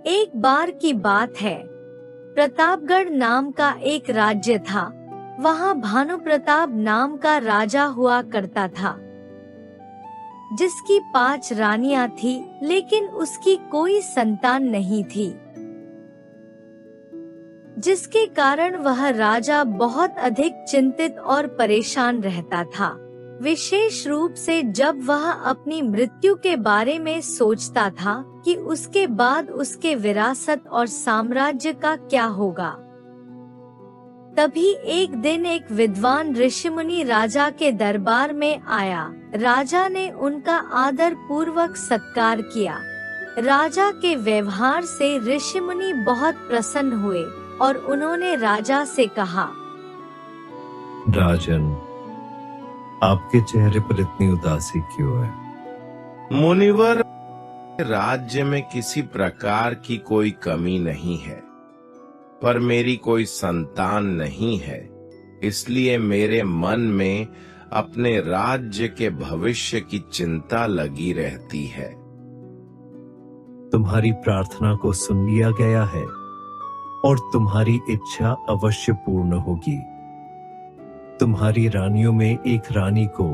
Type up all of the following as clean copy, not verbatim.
एक बार की बात है, प्रतापगढ़ नाम का एक राज्य था। वहाँ भानु प्रताप नाम का राजा हुआ करता था, जिसकी 5 रानियां थी, लेकिन उसकी कोई संतान नहीं थी, जिसके कारण वह राजा बहुत अधिक चिंतित और परेशान रहता था। विशेष रूप से जब वह अपनी मृत्यु के बारे में सोचता था कि उसके बाद उसके विरासत और साम्राज्य का क्या होगा। तभी एक दिन एक विद्वान ऋषिमुनि राजा के दरबार में आया। राजा ने उनका आदर पूर्वक सत्कार किया। राजा के व्यवहार से ऋषिमुनि बहुत प्रसन्न हुए और उन्होंने राजा से कहा, राजन, आपके चेहरे पर इतनी उदासी क्यों है? मुनिवर, राज्य में किसी प्रकार की कोई कमी नहीं है, पर मेरी कोई संतान नहीं है, इसलिए मेरे मन में अपने राज्य के भविष्य की चिंता लगी रहती है। तुम्हारी प्रार्थना को सुन लिया गया है और तुम्हारी इच्छा अवश्य पूर्ण होगी। तुम्हारी रानियों में एक रानी को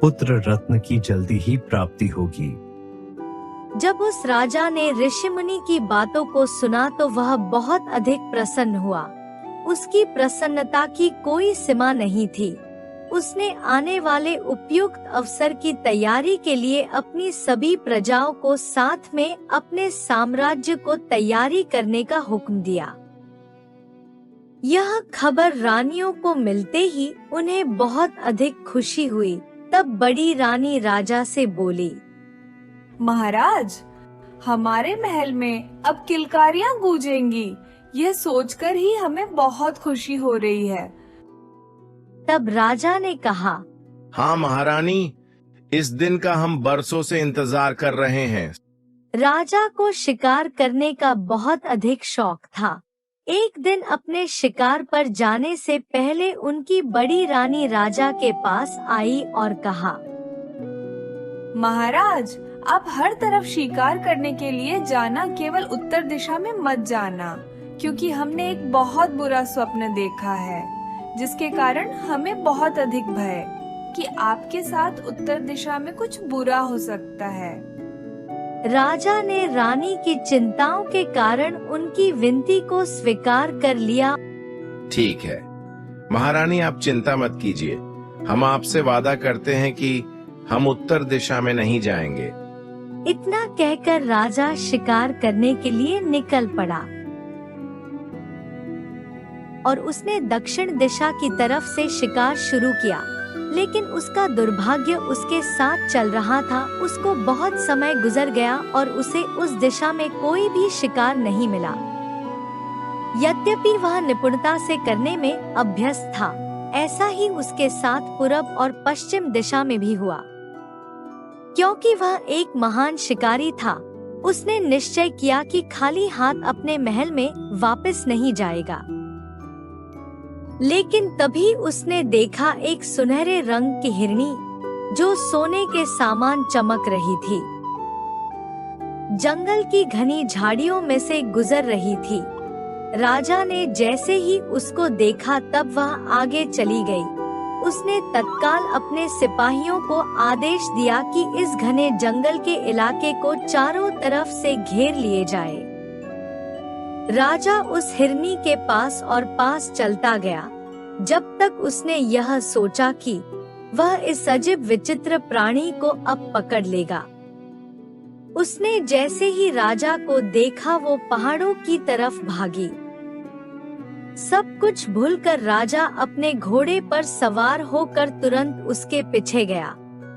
पुत्र रत्न की जल्दी ही प्राप्ति होगी। जब उस राजा ने ऋषिमुनि की बातों को सुना तो वह बहुत अधिक प्रसन्न हुआ। उसकी प्रसन्नता की कोई सीमा नहीं थी। उसने आने वाले उपयुक्त अवसर की तैयारी के लिए अपनी सभी प्रजाओं को साथ में अपने साम्राज्य को तैयारी करने का हुक्म दिया। यह खबर रानियों को मिलते ही उन्हें बहुत अधिक खुशी हुई। तब बड़ी रानी राजा से बोली, महाराज, हमारे महल में अब किलकारियां गूंजेंगी। यह सोचकर ही हमें बहुत खुशी हो रही है। तब राजा ने कहा, हाँ महारानी, इस दिन का हम बरसों से इंतजार कर रहे हैं। राजा को शिकार करने का बहुत अधिक शौक था। एक दिन अपने शिकार पर जाने से पहले उनकी बड़ी रानी राजा के पास आई और कहा, महाराज, आप हर तरफ शिकार करने के लिए जाना, केवल उत्तर दिशा में मत जाना, क्योंकि हमने एक बहुत बुरा स्वप्न देखा है, जिसके कारण हमें बहुत अधिक भय कि आपके साथ उत्तर दिशा में कुछ बुरा हो सकता है। राजा ने रानी की चिंताओं के कारण उनकी विनती को स्वीकार कर लिया। ठीक है महारानी, आप चिंता मत कीजिए। हम आपसे वादा करते हैं कि हम उत्तर दिशा में नहीं जाएंगे। इतना कहकर राजा शिकार करने के लिए निकल पड़ा और उसने दक्षिण दिशा की तरफ से शिकार शुरू किया। लेकिन उसका दुर्भाग्य उसके साथ चल रहा था। उसको बहुत समय गुजर गया और उसे उस दिशा में कोई भी शिकार नहीं मिला। यद्यपि वह निपुणता से करने में अभ्यस्त था। ऐसा ही उसके साथ पूरब और पश्चिम दिशा में भी हुआ। क्योंकि वह एक महान शिकारी था, उसने निश्चय किया कि खाली हाथ अपने महल में वापस नहीं जाएगा। लेकिन तभी उसने देखा एक सुनहरे रंग की हिरनी जो सोने के सामान चमक रही थी। जंगल की घनी झाड़ियों में से गुजर रही थी। राजा ने जैसे ही उसको देखा तब वह आगे चली गई। उसने तत्काल अपने सिपाहियों को आदेश दिया कि इस घने जंगल के इलाके को चारों तरफ से घेर लिए जाए। राजा उस हिरनी के पास और पास चलता गया, जब तक उसने यह सोचा कि वह इस अजीब विचित्र प्राणी को अब पकड़ लेगा। उसने जैसे ही राजा को देखा वो पहाड़ों की तरफ भागी। सब कुछ भूलकर राजा अपने घोड़े पर सवार होकर तुरंत उसके पीछे गया।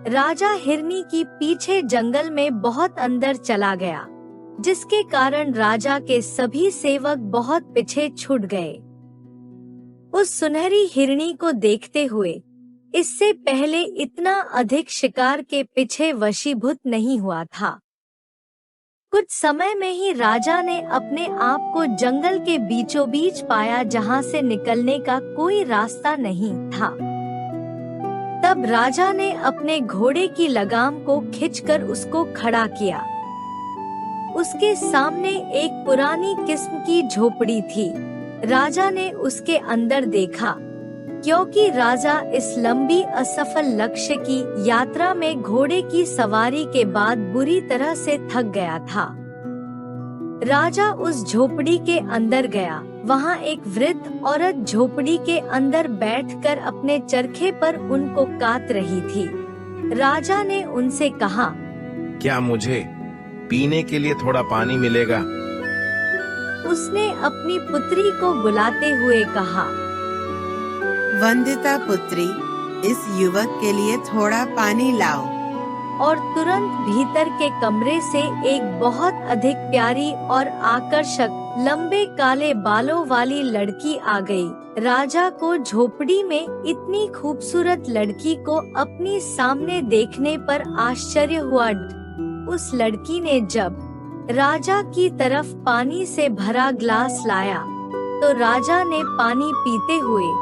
राजा हिरनी की पीछे जंगल में बहुत अंदर चला गया, जिसके कारण राजा के सभी सेवक बहुत पीछे छूट गए। उस सुनहरी हिरनी को देखते हुए इससे पहले इतना अधिक शिकार के पीछे वशीभूत नहीं हुआ था। कुछ समय में ही राजा ने अपने आप को जंगल के बीचों बीच पाया, जहां से निकलने का कोई रास्ता नहीं था। तब राजा ने अपने घोड़े की लगाम को खींचकर उसको खड़ा किया। उसके सामने एक पुरानी किस्म की झोपड़ी थी। राजा ने उसके अंदर देखा, क्योंकि राजा इस लंबी असफल लक्ष्य की यात्रा में घोड़े की सवारी के बाद बुरी तरह से थक गया था। राजा उस झोपड़ी के अंदर गया। वहाँ एक वृद्ध औरत झोपड़ी के अंदर बैठकर अपने चरखे पर उनको काट रही थी। राजा ने उनसे कहा, क्या मुझे पीने के लिए थोड़ा पानी मिलेगा? उसने अपनी पुत्री को बुलाते हुए कहा, वंदिता पुत्री, इस युवक के लिए थोड़ा पानी लाओ। और तुरंत भीतर के कमरे से एक बहुत अधिक प्यारी और आकर्षक लंबे काले बालों वाली लड़की आ गई। राजा को झोपड़ी में इतनी खूबसूरत लड़की को अपनी सामने देखने पर आश्चर्य हुआ। उस लड़की ने जब राजा की तरफ पानी से भरा ग्लास लाया तो राजा ने पानी पीते हुए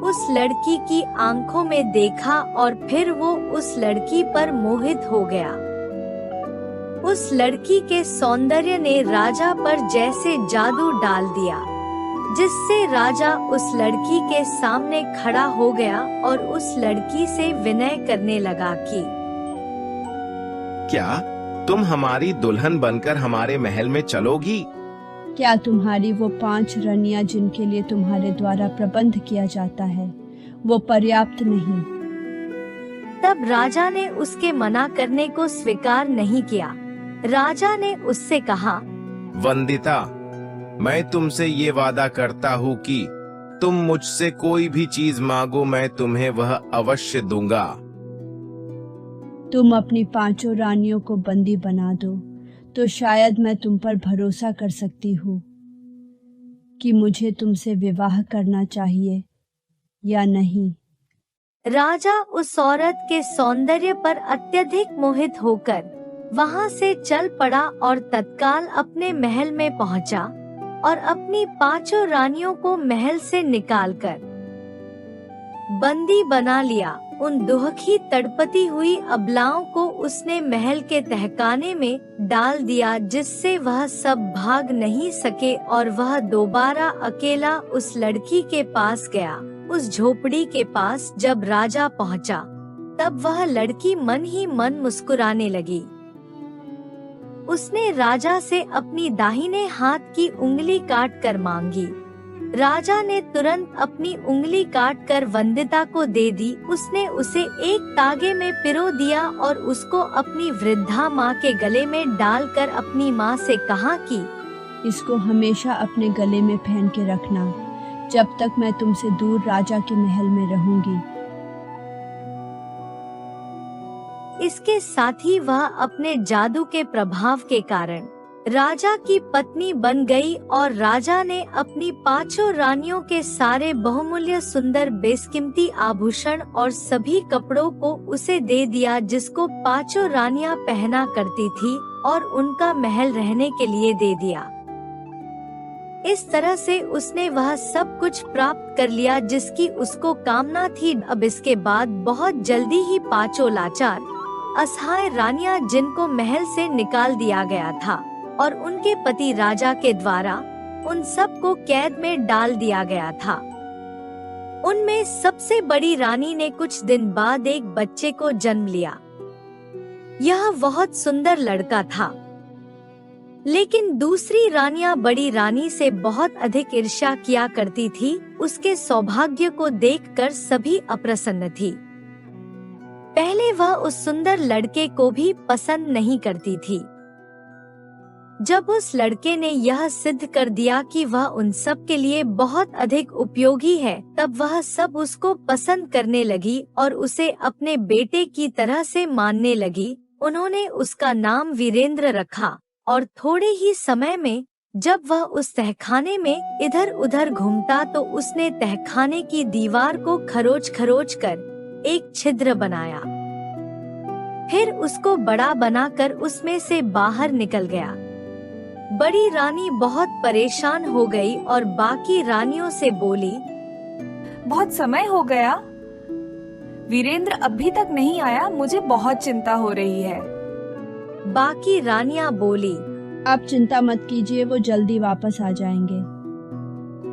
उस लड़की की आंखों में देखा और फिर वो उस लड़की पर मोहित हो गया। उस लड़की के सौंदर्य ने राजा पर जैसे जादू डाल दिया, जिससे राजा उस लड़की के सामने खड़ा हो गया और उस लड़की से विनय करने लगा कि क्या तुम हमारी दुल्हन बनकर हमारे महल में चलोगी? क्या तुम्हारी वो 5 रानियां जिनके लिए तुम्हारे द्वारा प्रबंध किया जाता है वो पर्याप्त नहीं? तब राजा ने उसके मना करने को स्वीकार नहीं किया। राजा ने उससे कहा, वंदिता, मैं तुमसे ये वादा करता हूँ कि तुम मुझसे कोई भी चीज मांगो, मैं तुम्हें वह अवश्य दूंगा। तुम अपनी 5 रानियों को बंदी बना दो तो शायद मैं तुम पर भरोसा कर सकती हूँ कि मुझे तुमसे विवाह करना चाहिए या नहीं। राजा उस औरत के सौंदर्य पर अत्यधिक मोहित होकर वहाँ से चल पड़ा और तत्काल अपने महल में पहुँचा और अपनी 5 रानियों को महल से निकालकर बंदी बना लिया। उन दुखी तड़पती हुई अबलाओं को उसने महल के तहखाने में डाल दिया, जिससे वह सब भाग नहीं सके और वह दोबारा अकेला उस लड़की के पास गया। उस झोपड़ी के पास जब राजा पहुंचा, तब वह लड़की मन ही मन मुस्कुराने लगी। उसने राजा से अपनी दाहिने हाथ की उंगली काट कर मांगी। राजा ने तुरंत अपनी उंगली काटकर वंदिता को दे दी। उसने उसे एक तागे में पिरो दिया और उसको अपनी वृद्धा माँ के गले में डालकर अपनी माँ से कहा कि इसको हमेशा अपने गले में पहन के रखना जब तक मैं तुमसे दूर राजा के महल में रहूंगी। इसके साथ ही वह अपने जादू के प्रभाव के कारण राजा की पत्नी बन गई और राजा ने अपनी 5 रानियों के सारे बहुमूल्य सुंदर बेशकीमती आभूषण और सभी कपड़ों को उसे दे दिया, जिसको 5 रानियां पहना करती थी, और उनका महल रहने के लिए दे दिया। इस तरह से उसने वह सब कुछ प्राप्त कर लिया जिसकी उसको कामना थी। अब इसके बाद बहुत जल्दी ही 5 लाचार असहाय रानियां, जिनको महल से निकाल दिया गया था और उनके पति राजा के द्वारा उन सब को कैद में डाल दिया गया था, उनमें सबसे बड़ी रानी ने कुछ दिन बाद एक बच्चे को जन्म लिया। यह बहुत सुंदर लड़का था, लेकिन दूसरी रानियां बड़ी रानी से बहुत अधिक ईर्ष्या किया करती थी। उसके सौभाग्य को देखकर सभी अप्रसन्न थी। पहले वह उस सुंदर लड़के को भी पसंद नहीं करती थी। जब उस लड़के ने यह सिद्ध कर दिया कि वह उन सब के लिए बहुत अधिक उपयोगी है, तब वह सब उसको पसंद करने लगी और उसे अपने बेटे की तरह से मानने लगी। उन्होंने उसका नाम वीरेंद्र रखा और थोड़े ही समय में जब वह उस तहखाने में इधर उधर घूमता तो उसने तहखाने की दीवार को खरोच खरोच कर एक छिद्र बनाया। फिर उसको बड़ा बनाकर उसमें से बाहर निकल गया। बड़ी रानी बहुत परेशान हो गई और बाकी रानियों से बोली, बहुत समय हो गया, वीरेंद्र अभी तक नहीं आया, मुझे बहुत चिंता हो रही है। बाकी रानियां बोली, आप चिंता मत कीजिए, वो जल्दी वापस आ जाएंगे।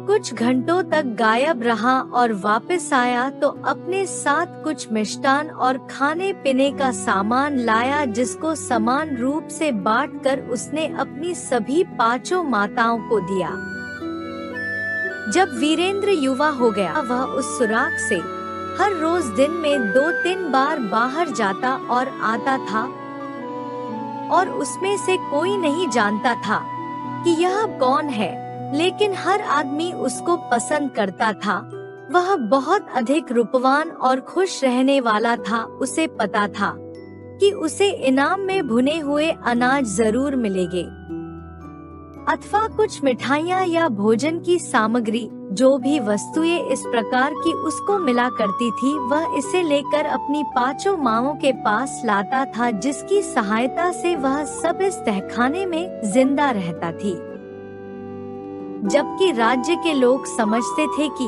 कुछ घंटों तक गायब रहा और वापस आया तो अपने साथ कुछ मिष्टान और खाने पीने का सामान लाया, जिसको समान रूप से बांटकर उसने अपनी सभी 5 माताओं को दिया। जब वीरेंद्र युवा हो गया, वह उस सुराख से हर रोज दिन में 2-3 बार बाहर जाता और आता था, और उसमें से कोई नहीं जानता था कि यह कौन है, लेकिन हर आदमी उसको पसंद करता था। वह बहुत अधिक रूपवान और खुश रहने वाला था। उसे पता था कि उसे इनाम में भुने हुए अनाज जरूर मिलेंगे, अथवा कुछ मिठाइयाँ या भोजन की सामग्री। जो भी वस्तुएं इस प्रकार की उसको मिला करती थी, वह इसे लेकर अपनी 5 माँओं के पास लाता था, जिसकी सहायता से वह सब इस तहखाने में जिंदा रहता थी। जबकि राज्य के लोग समझते थे कि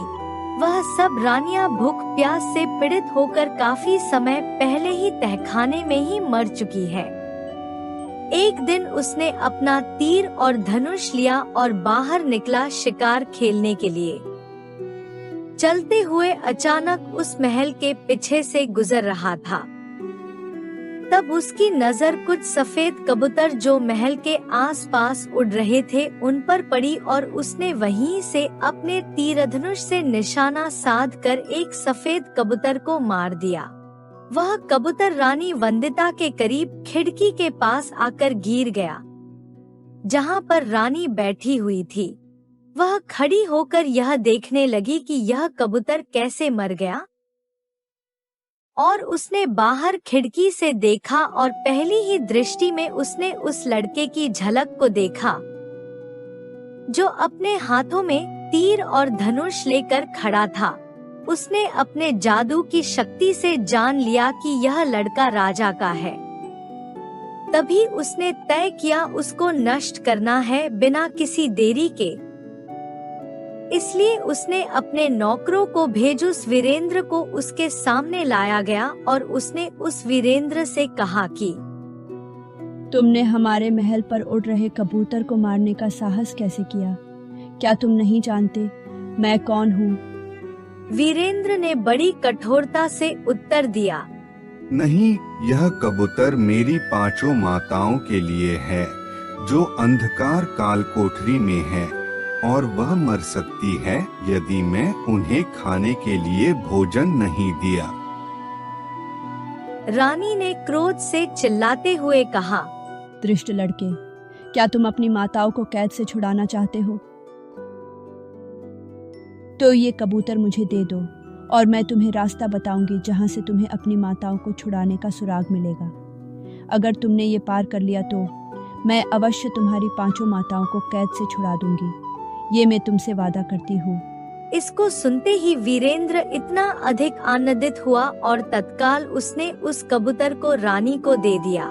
वह सब रानियां भूख प्यास से पीड़ित होकर काफी समय पहले ही तहखाने में ही मर चुकी है। एक दिन उसने अपना तीर और धनुष लिया और बाहर निकला शिकार खेलने के लिए। चलते हुए अचानक उस महल के पीछे से गुजर रहा था। तब उसकी नजर कुछ सफेद कबूतर जो महल के आसपास उड़ रहे थे उन पर पड़ी, और उसने वहीं से अपने तीर धनुष से निशाना साधकर एक सफेद कबूतर को मार दिया। वह कबूतर रानी वंदिता के करीब खिड़की के पास आकर गिर गया, जहां पर रानी बैठी हुई थी। वह खड़ी होकर यह देखने लगी कि यह कबूतर कैसे मर गया, और उसने बाहर खिड़की से देखा और पहली ही दृष्टि में उसने उस लड़के की झलक को देखा, जो अपने हाथों में तीर और धनुष लेकर खड़ा था। उसने अपने जादू की शक्ति से जान लिया कि यह लड़का राजा का है। तभी उसने तय किया उसको नष्ट करना है बिना किसी देरी के। इसलिए उसने अपने नौकरों को भेज उस वीरेंद्र को उसके सामने लाया गया, और उसने उस वीरेंद्र से कहा कि तुमने हमारे महल पर उड़ रहे कबूतर को मारने का साहस कैसे किया? क्या तुम नहीं जानते मैं कौन हूँ? वीरेंद्र ने बड़ी कठोरता से उत्तर दिया, नहीं, यह कबूतर मेरी 5 माताओं के लिए है, जो अंधकार काल कोठरी में है, और वह मर सकती है यदि मैं उन्हें खाने के लिए भोजन नहीं दिया। रानी ने क्रोध से चिल्लाते हुए कहा, दुष्ट लड़के, क्या तुम अपनी माताओं को कैद से छुड़ाना चाहते हो? तो ये कबूतर मुझे दे दो, और मैं तुम्हें रास्ता बताऊंगी जहां से तुम्हें अपनी माताओं को छुड़ाने का सुराग मिलेगा। अगर तुमने ये पार कर लिया तो मैं अवश्य तुम्हारी 5 माताओं को कैद से छुड़ा दूंगी। ये मैं तुमसे वादा करती हूँ। इसको सुनते ही वीरेंद्र इतना अधिक आनंदित हुआ और तत्काल उसने उस कबूतर को रानी को दे दिया।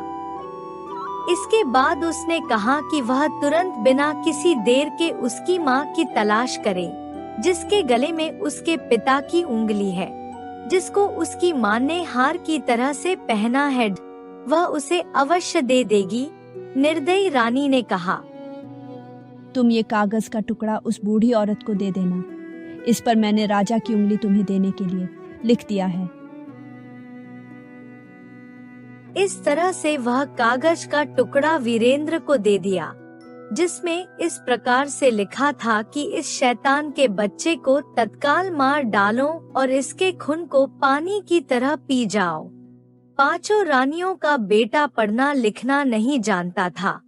इसके बाद उसने कहा कि वह तुरंत बिना किसी देर के उसकी माँ की तलाश करे, जिसके गले में उसके पिता की उंगली है, जिसको उसकी माँ ने हार की तरह से पहना है। वह उसे अवश्य दे देगी। निर्दयी रानी ने कहा, तुम ये कागज का टुकड़ा उस बूढ़ी औरत को दे देना। इस पर मैंने राजा की उंगली तुम्हें देने के लिए लिख दिया है। इस तरह से वह कागज का टुकड़ा वीरेंद्र को दे दिया, जिसमें इस प्रकार से लिखा था कि इस शैतान के बच्चे को तत्काल मार डालो और इसके खून को पानी की तरह पी जाओ। 5 रानियों का बेटा पढ़ना लिखना नहीं जानता था,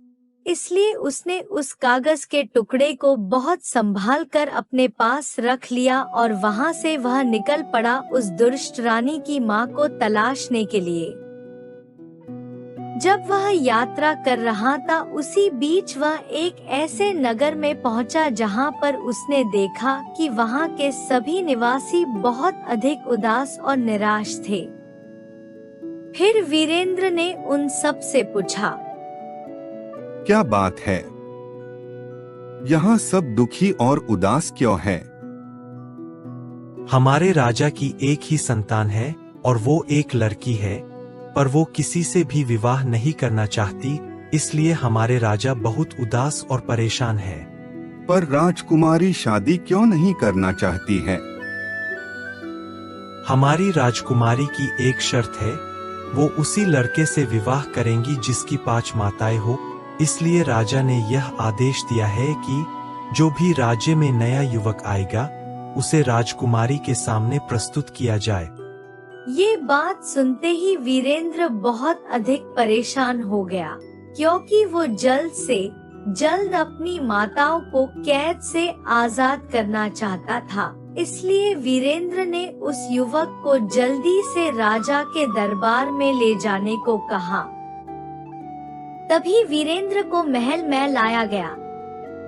इसलिए उसने उस कागज के टुकड़े को बहुत संभाल कर अपने पास रख लिया, और वहां से वह निकल पड़ा उस दुष्ट रानी की माँ को तलाशने के लिए। जब वह यात्रा कर रहा था, उसी बीच वह एक ऐसे नगर में पहुंचा जहां पर उसने देखा कि वहां के सभी निवासी बहुत अधिक उदास और निराश थे। फिर वीरेंद्र ने उन सब से पूछा, क्या बात है? यहाँ सब दुखी और उदास क्यों है? हमारे राजा की एक ही संतान है और वो एक लड़की है, पर वो किसी से भी विवाह नहीं करना चाहती, इसलिए हमारे राजा बहुत उदास और परेशान है। पर राजकुमारी शादी क्यों नहीं करना चाहती है? हमारी राजकुमारी की एक शर्त है, वो उसी लड़के से विवाह करेंगी जिसकी 5 माताएं हो। इसलिए राजा ने यह आदेश दिया है कि जो भी राज्य में नया युवक आएगा उसे राजकुमारी के सामने प्रस्तुत किया जाए। ये बात सुनते ही वीरेंद्र बहुत अधिक परेशान हो गया, क्योंकि वो जल्द से जल्द अपनी माताओं को कैद से आजाद करना चाहता था। इसलिए वीरेंद्र ने उस युवक को जल्दी से राजा के दरबार में ले जाने को कहा। तभी वीरेंद्र को महल में लाया गया।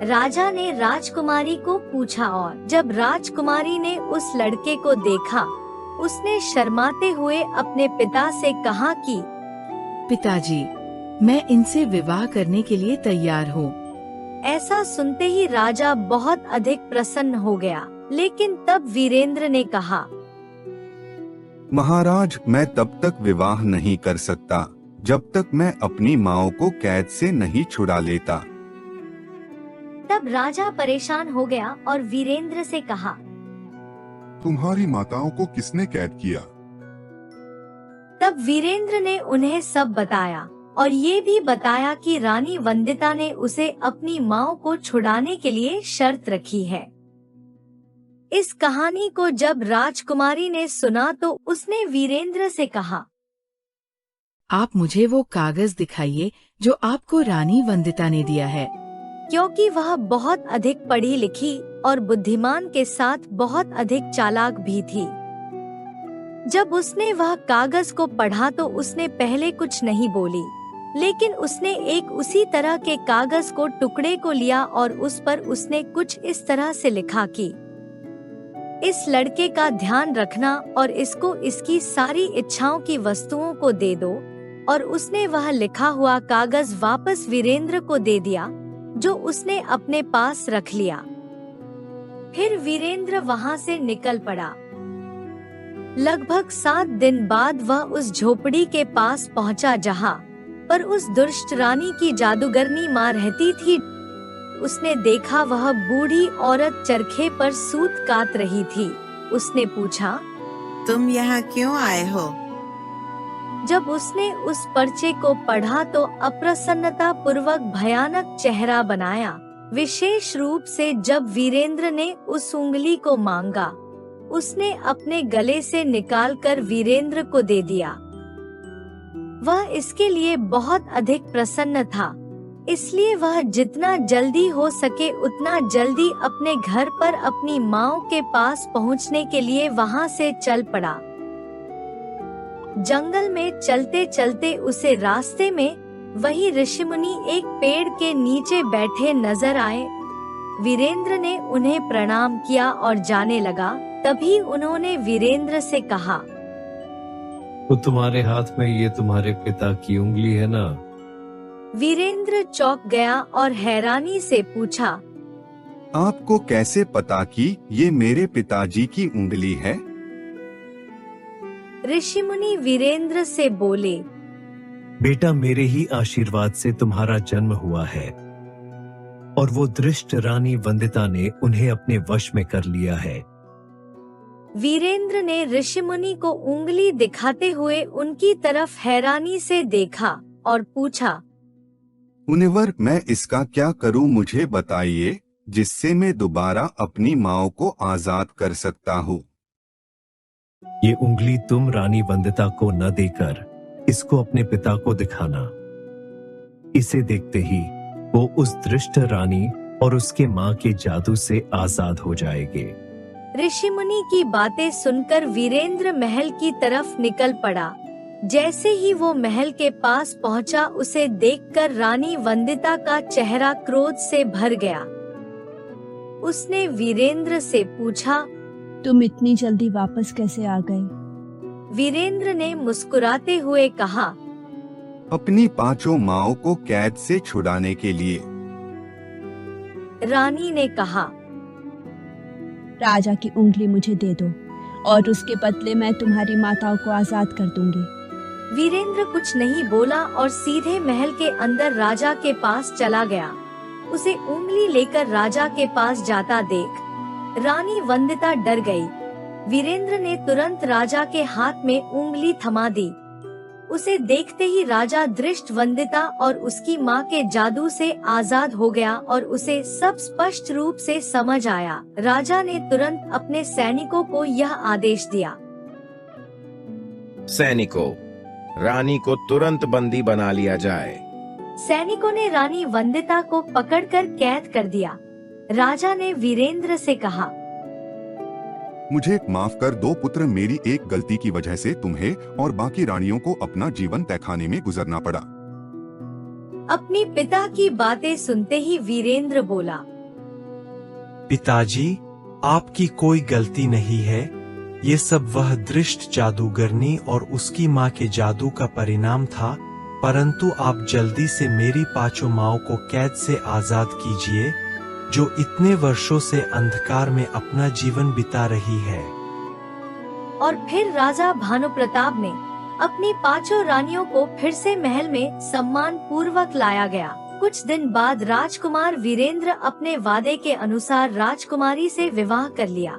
राजा ने राजकुमारी को पूछा और जब राजकुमारी ने उस लड़के को देखा, उसने शर्माते हुए अपने पिता से कहा कि पिताजी, मैं इनसे विवाह करने के लिए तैयार हूँ। ऐसा सुनते ही राजा बहुत अधिक प्रसन्न हो गया। लेकिन तब वीरेंद्र ने कहा, महाराज, मैं तब तक विवाह नहीं कर सकता जब तक मैं अपनी माँ को कैद से नहीं छुड़ा लेता। तब राजा परेशान हो गया और वीरेंद्र से कहा, तुम्हारी माताओं को किसने कैद किया? तब वीरेंद्र ने उन्हें सब बताया और ये भी बताया कि रानी वंदिता ने उसे अपनी माँ को छुड़ाने के लिए शर्त रखी है। इस कहानी को जब राजकुमारी ने सुना तो उसने वीरेंद्र से कहा, आप मुझे वो कागज दिखाइए जो आपको रानी वंदिता ने दिया है। क्योंकि वह बहुत अधिक पढ़ी लिखी और बुद्धिमान के साथ बहुत अधिक चालाक भी थी। जब उसने वह कागज को पढ़ा तो उसने पहले कुछ नहीं बोली, लेकिन उसने एक उसी तरह के कागज को टुकड़े को लिया और उस पर उसने कुछ इस तरह से लिखा कि इस लड़के का ध्यान रखना और इसको इसकी सारी इच्छाओं की वस्तुओं को दे दो। और उसने वह लिखा हुआ कागज वापस वीरेंद्र को दे दिया, जो उसने अपने पास रख लिया। फिर वीरेंद्र वहाँ से निकल पड़ा। लगभग 7 दिन बाद वह उस झोपड़ी के पास पहुँचा जहाँ पर उस दुष्ट रानी की जादूगरनी माँ रहती थी। उसने देखा वह बूढ़ी औरत चरखे पर सूत काट रही थी। उसने पूछा, तुम यहाँ क्यों आए हो? जब उसने उस पर्चे को पढ़ा तो अप्रसन्नता पूर्वक भयानक चेहरा बनाया। विशेष रूप से जब वीरेंद्र ने उस उंगली को मांगा, उसने अपने गले से निकालकर वीरेंद्र को दे दिया। वह इसके लिए बहुत अधिक प्रसन्न था, इसलिए वह जितना जल्दी हो सके उतना जल्दी अपने घर पर अपनी माँ के पास पहुँचने के लिए वहाँ से चल पड़ा। जंगल में चलते चलते उसे रास्ते में वही ऋषिमुनि एक पेड़ के नीचे बैठे नजर आए। वीरेंद्र ने उन्हें प्रणाम किया और जाने लगा। तभी उन्होंने वीरेंद्र से कहा, तो तुम्हारे हाथ में ये तुम्हारे पिता की उंगली है ना? वीरेंद्र चौंक गया और हैरानी से पूछा, आपको कैसे पता कि ये मेरे पिताजी की उंगली है? ऋषिमुनि वीरेंद्र से बोले, बेटा, मेरे ही आशीर्वाद से तुम्हारा जन्म हुआ है और वो दृष्ट रानी वंदिता ने उन्हें अपने वश में कर लिया है। वीरेंद्र ने ऋषिमुनि को उंगली दिखाते हुए उनकी तरफ हैरानी से देखा और पूछा, मुनिवर, मैं इसका क्या करूं, मुझे बताइए, जिससे मैं दोबारा अपनी माँ को आजाद कर सकता हूँ। ये उंगली तुम रानी वंदिता को न देकर इसको अपने पिता को दिखाना। इसे देखते ही वो उस दृष्ट रानी और उसके माँ के जादू से आजाद हो जाएंगे। ऋषिमुनि की बातें सुनकर वीरेंद्र महल की तरफ निकल पड़ा। जैसे ही वो महल के पास पहुंचा, उसे देखकर रानी वंदिता का चेहरा क्रोध से भर गया। उसने वीरेंद्र से पूछा, तुम इतनी जल्दी वापस कैसे आ गए? वीरेंद्र ने मुस्कुराते हुए कहा, अपनी 5 माँओं को कैद से छुड़ाने के लिए। रानी ने कहा, राजा की उंगली मुझे दे दो और उसके बदले मैं तुम्हारी माताओं को आजाद कर दूंगी। वीरेंद्र कुछ नहीं बोला और सीधे महल के अंदर राजा के पास चला गया। उसे उंगली लेकर राजा के पास जाता देख रानी वंदिता डर गई। वीरेंद्र ने तुरंत राजा के हाथ में उंगली थमा दी। उसे देखते ही राजा दृष्ट वंदिता और उसकी माँ के जादू से आजाद हो गया और उसे सब स्पष्ट रूप से समझ आया। राजा ने तुरंत अपने सैनिकों को यह आदेश दिया, सैनिकों, रानी को तुरंत बंदी बना लिया जाए। सैनिकों ने रानी वंदिता को पकड़कर कैद कर दिया। राजा ने वीरेंद्र से कहा, मुझे माफ कर दो पुत्र, मेरी एक गलती की वजह से तुम्हें और बाकी रानियों को अपना जीवन तहखाने में गुजरना पड़ा। अपनी पिता की बातें सुनते ही वीरेंद्र बोला, पिताजी, आपकी कोई गलती नहीं है। ये सब वह दृष्ट जादूगरनी और उसकी माँ के जादू का परिणाम था। परंतु आप जल्दी से मेरी पांचों माँओं को कैद से आजाद कीजिए, जो इतने वर्षों से अंधकार में अपना जीवन बिता रही है। और फिर राजा भानु प्रताप ने अपनी पांचों रानियों को फिर से महल में सम्मान पूर्वक लाया गया। कुछ दिन बाद राजकुमार वीरेंद्र अपने वादे के अनुसार राजकुमारी से विवाह कर लिया।